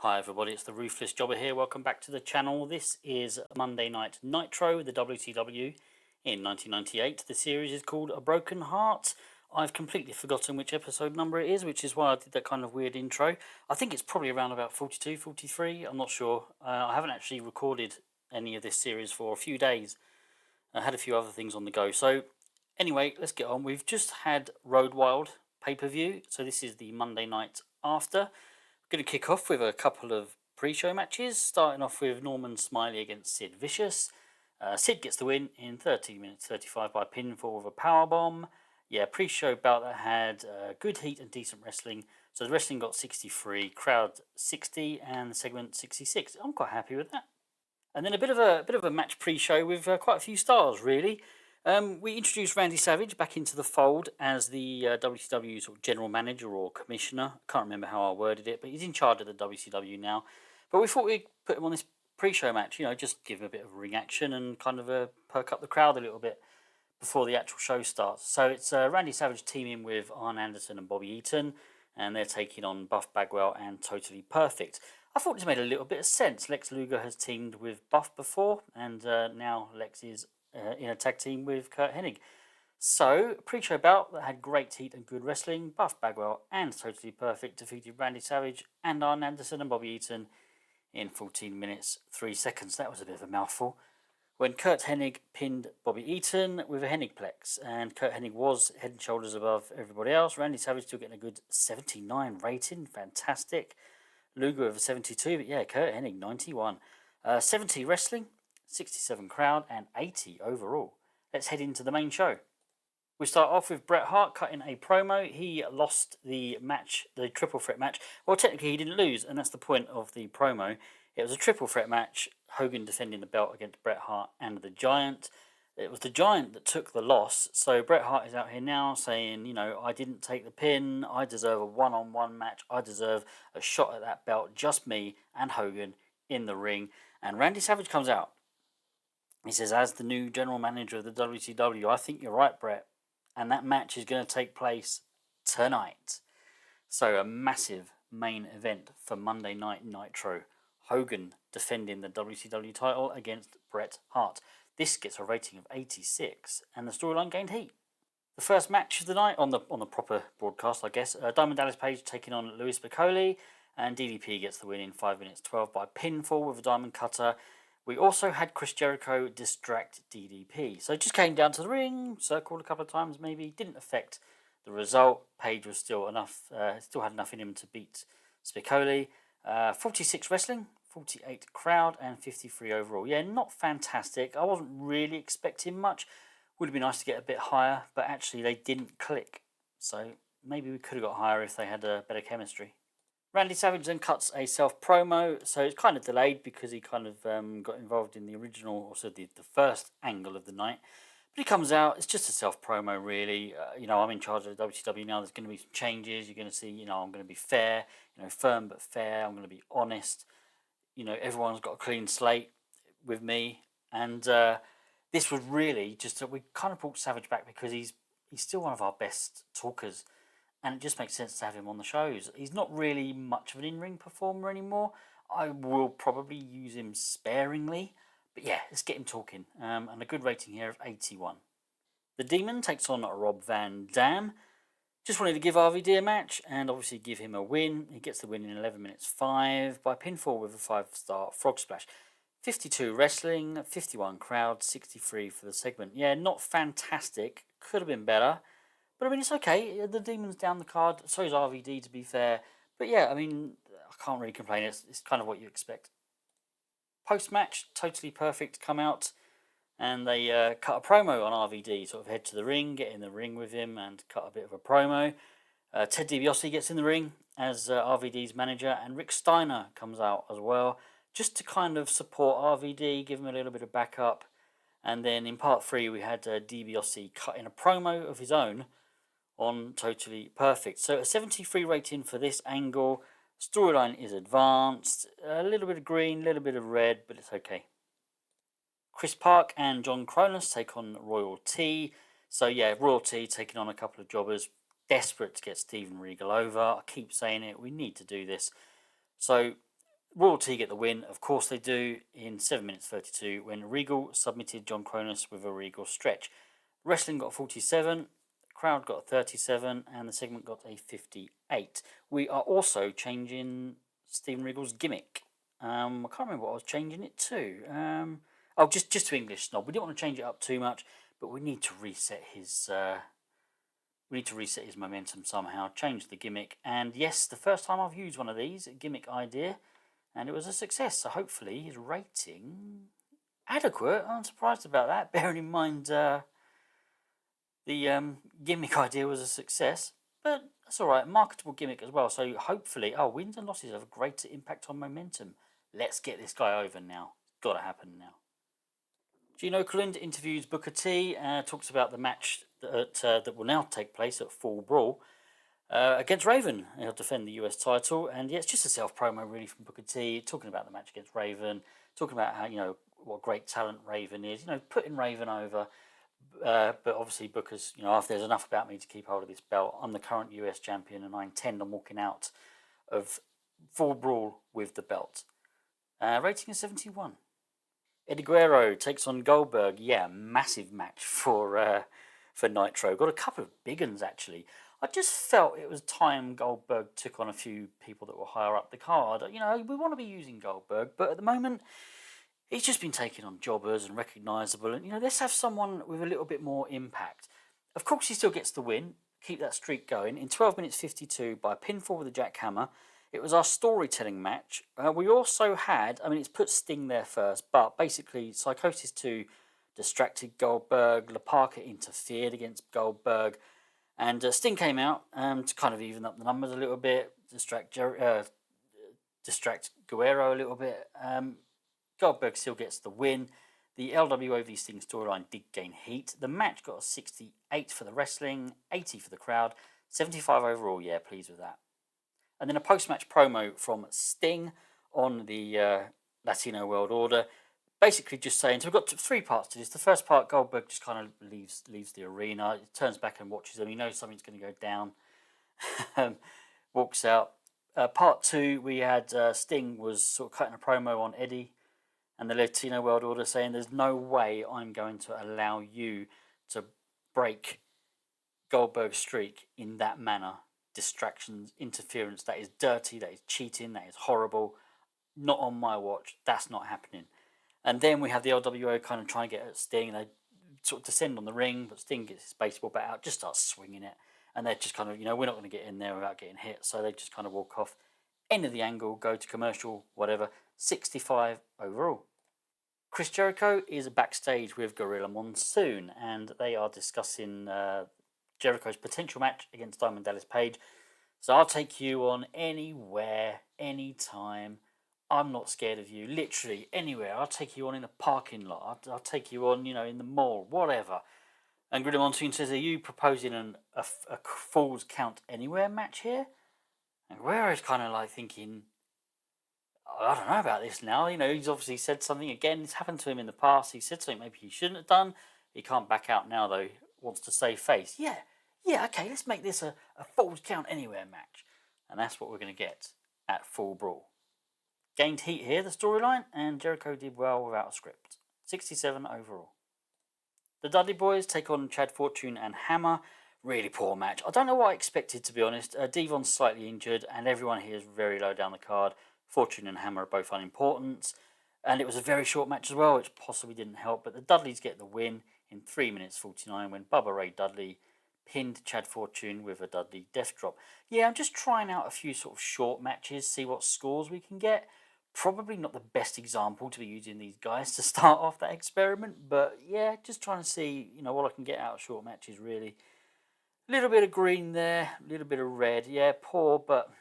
Hi everybody, it's the Ruthless Jobber here. Welcome back to the channel. This is Monday Night Nitro, the WCW in 1998. The series is called A Broken Heart. I've completely forgotten which episode number it is, which is why I did that kind of weird intro. I think it's probably around about 42, 43, I'm not sure. I haven't actually recorded any of this series for a few days. I had a few other things on the go. So anyway, let's get on. We've just had Road Wild pay-per-view, so this is the Monday night after. Going to kick off with a couple of pre-show matches, starting off with Norman Smiley against Sid Vicious. Sid gets the win in 30 minutes 35 by pinfall with a powerbomb. Yeah, pre-show bout that had good heat and decent wrestling. So the wrestling got 63, crowd 60, and the segment 66. I'm quite happy with that. And then a bit of a match pre-show with quite a few stars, really. We introduced Randy Savage back into the fold as the WCW sort of general manager or commissioner. I can't remember how I worded it, but he's in charge of the WCW now. But we thought we'd put him on this pre-show match, just give him a bit of ring action and kind of perk up the crowd a little bit before the actual show starts. So it's Randy Savage teaming with Arn Anderson and Bobby Eaton, and they're taking on Buff Bagwell and Totally Perfect. I thought this made a little bit of sense. Lex Luger has teamed with Buff before, and now Lex is in a tag team with Kurt Hennig. So, pre-show bout that had great heat and good wrestling. Buff Bagwell and Totally Perfect defeated Randy Savage and Arn Anderson and Bobby Eaton in 14 minutes 3 seconds. That was a bit of a mouthful. When Kurt Hennig pinned Bobby Eaton with a Hennigplex, and Kurt Hennig was head and shoulders above everybody else. Randy Savage still getting a good 79 rating, fantastic. Luger with a 72, but yeah, Kurt Hennig 91. 70 wrestling, 67 crowd, and 80 overall. Let's head into the main show. We start off with Bret Hart cutting a promo. He lost the match, the triple threat match. Well, technically he didn't lose, and that's the point of the promo. It was a triple threat match, Hogan defending the belt against Bret Hart and the Giant. It was the Giant that took the loss, so Bret Hart is out here now saying, I didn't take the pin, I deserve a one-on-one match, I deserve a shot at that belt, just me and Hogan in the ring. And Randy Savage comes out. He says, as the new general manager of the WCW, I think you're right, Bret, and that match is going to take place tonight. So a massive main event for Monday Night Nitro. Hogan defending the WCW title against Bret Hart. This gets a rating of 86, and the storyline gained heat. The first match of the night on the proper broadcast, I guess. Diamond Dallas Page taking on Louis Piccoli, and DDP gets the win in 5 minutes 12 by pinfall with a diamond cutter. We also had Chris Jericho distract DDP, so it just came down to the ring, circled a couple of times, maybe didn't affect the result. Page was still had enough in him to beat Spiccoli. 46 wrestling, 48 crowd, and 53 overall. Yeah, not fantastic. I wasn't really expecting much. Would have been nice to get a bit higher, but actually they didn't click. So maybe we could have got higher if they had a better chemistry. Randy Savage then cuts a self-promo, so it's kind of delayed because he kind of got involved in the original, also the first angle of the night. But he comes out, it's just a self-promo really. I'm in charge of the WCW now, there's going to be some changes. You're going to see, I'm going to be fair, firm but fair. I'm going to be honest. Everyone's got a clean slate with me. And this was really just that we kind of brought Savage back because he's still one of our best talkers. And it just makes sense to have him on the shows. He's not really much of an in-ring performer anymore. I will probably use him sparingly. But yeah, let's get him talking. And a good rating here of 81. The Demon takes on Rob Van Dam. Just wanted to give RVD a match and obviously give him a win. He gets the win in 11 minutes 5 by pinfall with a 5-star frog splash. 52 wrestling, 51 crowd, 63 for the segment. Yeah, not fantastic. Could have been better. But I mean, it's okay. The Demon's down the card. So is RVD, to be fair. But yeah, I mean, I can't really complain. It's kind of what you expect. Post-match, Totally Perfect come out. And they cut a promo on RVD. Sort of head to the ring, get in the ring with him, and cut a bit of a promo. Ted DiBiase gets in the ring as RVD's manager. And Rick Steiner comes out as well. Just to kind of support RVD, give him a little bit of backup. And then in part 3, we had DiBiase cutting a promo of his own on Totally Perfect. So a 73 rating for this angle. Storyline is advanced. A little bit of green, a little bit of red, but it's okay. Chris Park and John Cronus take on Royal T. So yeah, Royal T taking on a couple of jobbers. Desperate to get Steven Regal over. I keep saying it, we need to do this. So Royalty get the win, of course they do, in 7 minutes 32 when Regal submitted John Cronus with a Regal stretch. Wrestling got 47, crowd got 37, and the segment got a 58. We are also changing Steven Regal's gimmick. I can't remember what I was changing it to. Just to English Snob. We didn't want to change it up too much, but we need to reset his. We need to reset his momentum somehow. Change the gimmick, and yes, the first time I've used one of these, a gimmick idea, and it was a success. So hopefully his rating adequate. I'm surprised about that, bearing in mind the gimmick idea was a success. But that's all right. Marketable gimmick as well. So hopefully, wins and losses have a greater impact on momentum. Let's get this guy over now. It's got to happen now. Gene Okerlund interviews Booker T. Talks about the match that will now take place at Full Brawl. Against Raven. He'll defend the US title, and yeah, it's just a self-promo really from Booker T, talking about the match against Raven, talking about how, what great talent Raven is, putting Raven over, but obviously Booker's, after there's enough about me to keep hold of this belt, I'm the current US champion, and I intend on walking out of Full Brawl with the belt. Rating is 71. Eddie Guerrero takes on Goldberg. Yeah, massive match for Nitro. Got a couple of big ones actually. I just felt it was time Goldberg took on a few people that were higher up the card. We want to be using Goldberg, but at the moment, he's just been taking on jobbers and recognisable. And, let's have someone with a little bit more impact. Of course, he still gets the win. Keep that streak going. In 12 minutes 52 by pinfall with a jackhammer. It was our storytelling match. We also had, it's put Sting there first, but basically Psychosis 2 distracted Goldberg. La Parka interfered against Goldberg. And Sting came out to kind of even up the numbers a little bit, distract Guerrero a little bit. Goldberg still gets the win. The LWOV Sting storyline did gain heat. The match got a 68 for the wrestling, 80 for the crowd, 75 overall. Yeah, pleased with that. And then a post-match promo from Sting on the Latino World Order. Basically just saying, so we've got 3 parts to this. The first part, Goldberg just kind of leaves the arena. He turns back and watches them. He knows something's going to go down. Walks out. Part 2, we had Sting was sort of cutting a promo on Eddie and the Latino World Order, saying there's no way I'm going to allow you to break Goldberg's streak in that manner. Distractions, interference, that is dirty, that is cheating, that is horrible. Not on my watch. That's not happening. And then we have the LWO kind of trying to get at Sting, and they sort of descend on the ring, but Sting gets his baseball bat out, just starts swinging it, and they're just kind of, we're not going to get in there without getting hit, so they just kind of walk off. End of the angle, go to commercial, whatever. 65 overall. Chris Jericho is backstage with Gorilla Monsoon, and they are discussing Jericho's potential match against Diamond Dallas Page. So I'll take you on anywhere, anytime. I'm not scared of you. Literally anywhere. I'll take you on in a parking lot. I'll take you on, in the mall, whatever. And Gorilla Monsoon says, are you proposing a Falls Count Anywhere match here? And Guerrero's kind of like thinking, I don't know about this now. He's obviously said something again. It's happened to him in the past. He said something maybe he shouldn't have done. He can't back out now, though. He wants to save face. Yeah, okay, let's make this a Falls Count Anywhere match. And that's what we're going to get at Full Brawl. Gained heat here, the storyline, and Jericho did well without a script. 67 overall. The Dudley Boys take on Chad Fortune and Hammer. Really poor match. I don't know what I expected, to be honest. Devon's slightly injured, and everyone here is very low down the card. Fortune and Hammer are both unimportant. And it was a very short match as well, which possibly didn't help. But the Dudleys get the win in 3 minutes 49 when Bubba Ray Dudley pinned Chad Fortune with a Dudley death drop. Yeah, I'm just trying out a few sort of short matches, see what scores we can get. Probably not the best example to be using these guys to start off that experiment, but yeah, just trying to see, what I can get out of short matches, really. A little bit of green there, a little bit of red. Yeah, poor, but,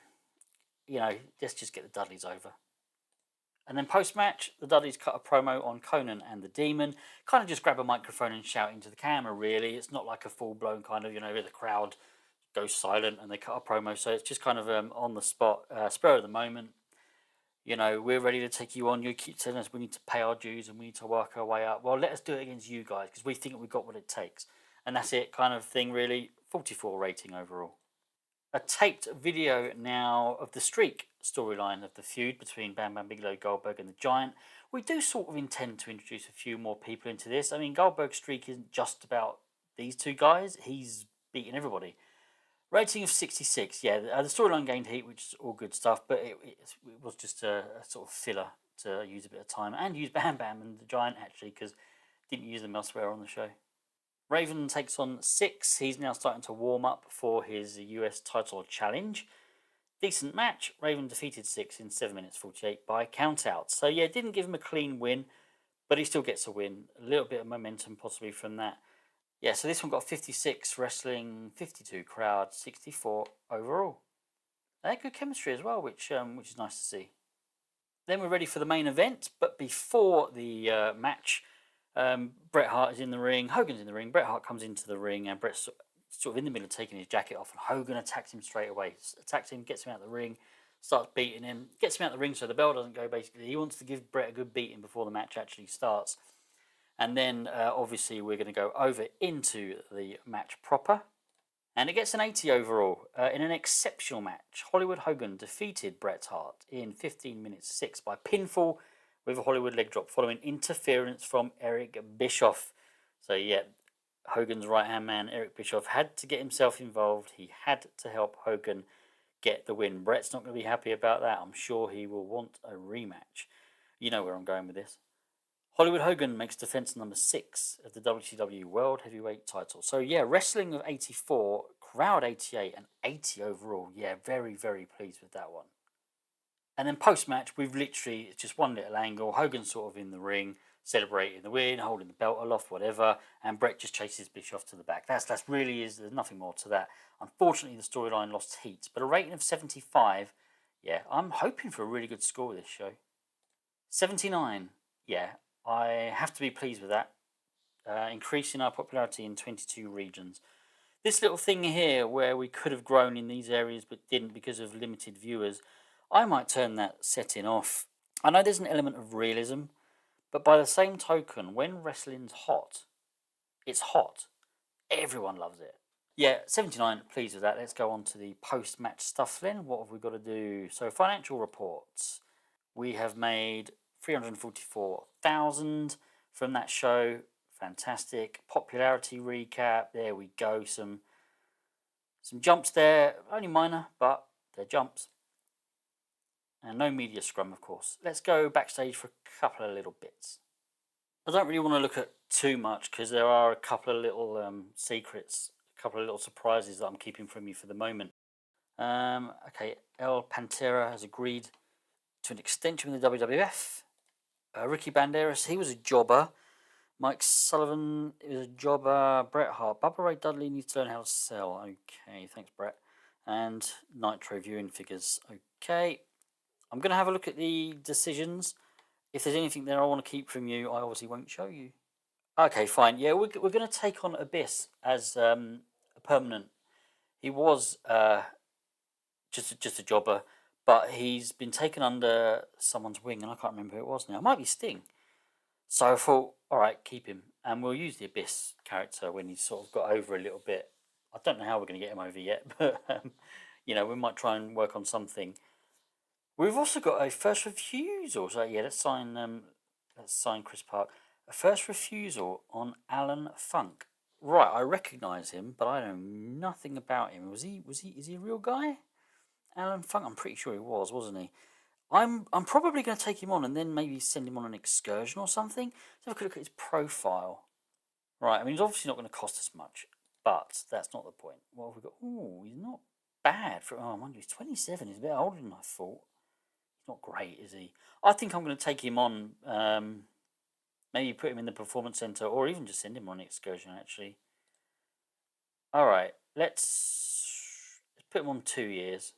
let's just get the Dudleys over. And then post-match, the Dudleys cut a promo on Conan and the Demon. Kind of just grab a microphone and shout into the camera, really. It's not like a full-blown kind of, the crowd goes silent and they cut a promo. So it's just kind of on the spot, spur of the moment. We're ready to take you on. You keep telling us we need to pay our dues and we need to work our way up. Well, let us do it against you guys because we think we've got what it takes. And that's it, kind of thing, really. 44 rating overall. A taped video now of the streak storyline of the feud between Bam Bam Bigelow, Goldberg and the Giant. We do sort of intend to introduce a few more people into this. I mean, Goldberg's streak isn't just about these two guys. He's beating everybody. Rating of 66. Yeah, the storyline gained heat, which is all good stuff, but it was just a sort of filler to use a bit of time and use Bam Bam and the Giant actually, because didn't use them elsewhere on the show. Raven takes on Six. He's now starting to warm up for his US title challenge. Decent match. Raven defeated Six in 7 minutes 48 by countout. So yeah, didn't give him a clean win, but he still gets a win. A little bit of momentum possibly from that. Yeah, so this one got 56 wrestling, 52 crowd, 64 overall. They had good chemistry as well, which is nice to see. Then we're ready for the main event, but before the match, Bret Hart is in the ring, Hogan's in the ring, Bret Hart comes into the ring, and Bret's sort of in the middle of taking his jacket off, and Hogan attacks him straight away. Attacks him, gets him out of the ring, starts beating him, gets him out of the ring so the bell doesn't go, basically. He wants to give Bret a good beating before the match actually starts. And then, obviously, we're going to go over into the match proper. And it gets an 80 overall in an exceptional match. Hollywood Hogan defeated Bret Hart in 15 minutes 6 by pinfall with a Hollywood leg drop following interference from Eric Bischoff. So yeah, Hogan's right-hand man, Eric Bischoff, had to get himself involved. He had to help Hogan get the win. Bret's not going to be happy about that. I'm sure he will want a rematch. You know where I'm going with this. Hollywood Hogan makes defense number 6 of the WCW World Heavyweight title. So yeah, wrestling of 84, crowd 88, and 80 overall. Yeah, very, very pleased with that one. And then post-match, we've literally just one little angle. Hogan's sort of in the ring, celebrating the win, holding the belt aloft, whatever. And Bret just chases Bischoff to the back. That's really is. There's nothing more to that. Unfortunately, the storyline lost heat, but a rating of 75. Yeah, I'm hoping for a really good score with this show. 79. Yeah, I have to be pleased with that. Increasing our popularity in 22 regions. This little thing here where we could have grown in these areas but didn't because of limited viewers, I might turn that setting off. I know there's an element of realism, but by the same token, when wrestling's hot, it's hot. Everyone loves it. Yeah, 79, pleased with that. Let's go on to the post-match stuff then. What have we got to do? So, financial reports. We have made 344,000 from that show. Fantastic. Popularity recap. There we go. Some jumps there. Only minor, but they're jumps. And no media scrum, of course. Let's go backstage for a couple of little bits. I don't really want to look at too much because there are a couple of little secrets, a couple of little surprises that I'm keeping from you for the moment. Okay, El Pantera has agreed to an extension with the WWF. Ricky Banderas, he was a jobber. Mike Sullivan is a jobber. Bret Hart. Bubba Ray Dudley needs to learn how to sell. Okay, thanks, Bret. And Nitro viewing figures. Okay. I'm going to have a look at the decisions. If there's anything there I want to keep from you, I obviously won't show you. Okay, fine. Yeah, we're going to take on Abyss as a permanent. He was just a jobber, but he's been taken under someone's wing, and I can't remember who it was now. It might be Sting. So I thought, all right, keep him, and we'll use the Abyss character when he's sort of got over a little bit. I don't know how we're going to get him over yet, but you know, we might try and work on something. We've also got a first refusal. So yeah, let's sign Chris Park. A first refusal on Alan Funk. Right, I recognise him, but I know nothing about him. Is he a real guy? Alan Funk, I'm pretty sure he was, wasn't he? I'm probably going to take him on and then maybe send him on an excursion or something. Let's have a look at his profile. Right, I mean, he's obviously not going to cost us much, but that's not the point. What have we got? Oh, he's not bad. Mind you, he's 27. He's a bit older than I thought. He's not great, is he? I think I'm going to take him on, maybe put him in the performance centre or even just send him on an excursion, actually. All right, let's put him on 2 years.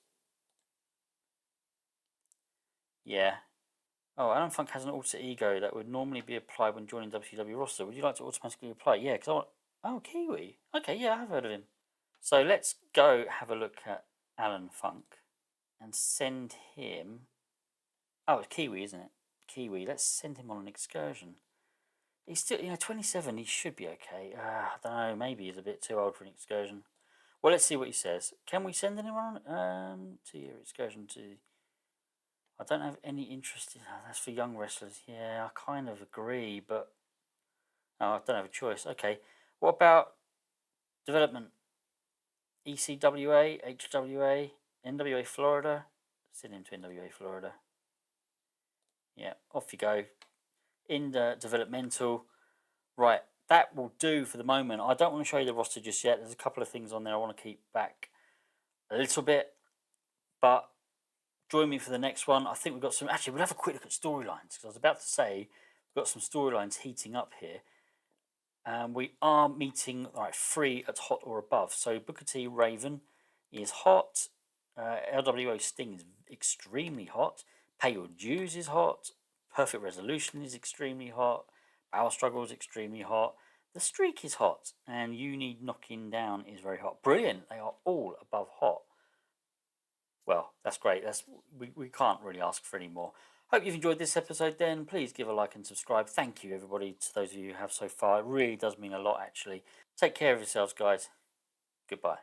Yeah. Oh, Alan Funk has an alter ego that would normally be applied when joining WCW roster. Would you like to automatically apply? Yeah, because I want... Oh, Kiwi. Okay, yeah, I've heard of him. So let's go have a look at Alan Funk and send him... Oh, it's Kiwi, isn't it? Kiwi. Let's send him on an excursion. He's still, 27. He should be okay. I don't know. Maybe he's a bit too old for an excursion. Well, let's see what he says. Can we send him on 2-year excursion to... I don't have any interest in that's for young wrestlers. Yeah, I kind of agree, but no, I don't have a choice. Okay, what about development? ECWA, HWA, NWA Florida. Send him to NWA Florida. Yeah, off you go. In the developmental. Right, that will do for the moment. I don't want to show you the roster just yet. There's a couple of things on there I want to keep back a little bit, but join me for the next one. I think we've got some. Actually, we'll have a quick look at storylines because I was about to say we've got some storylines heating up here. We are meeting like 3 at hot or above. So Booker T Raven is hot. LWO Sting is extremely hot. Pay Your Dues is hot. Perfect Resolution is extremely hot. Power Struggle is extremely hot. The Streak is hot. And You Need Knocking Down is very hot. Brilliant. They are all above hot. Well, that's great. We can't really ask for any more. Hope you've enjoyed this episode then. Please give a like and subscribe. Thank you, everybody, to those of you who have so far. It really does mean a lot, actually. Take care of yourselves, guys. Goodbye.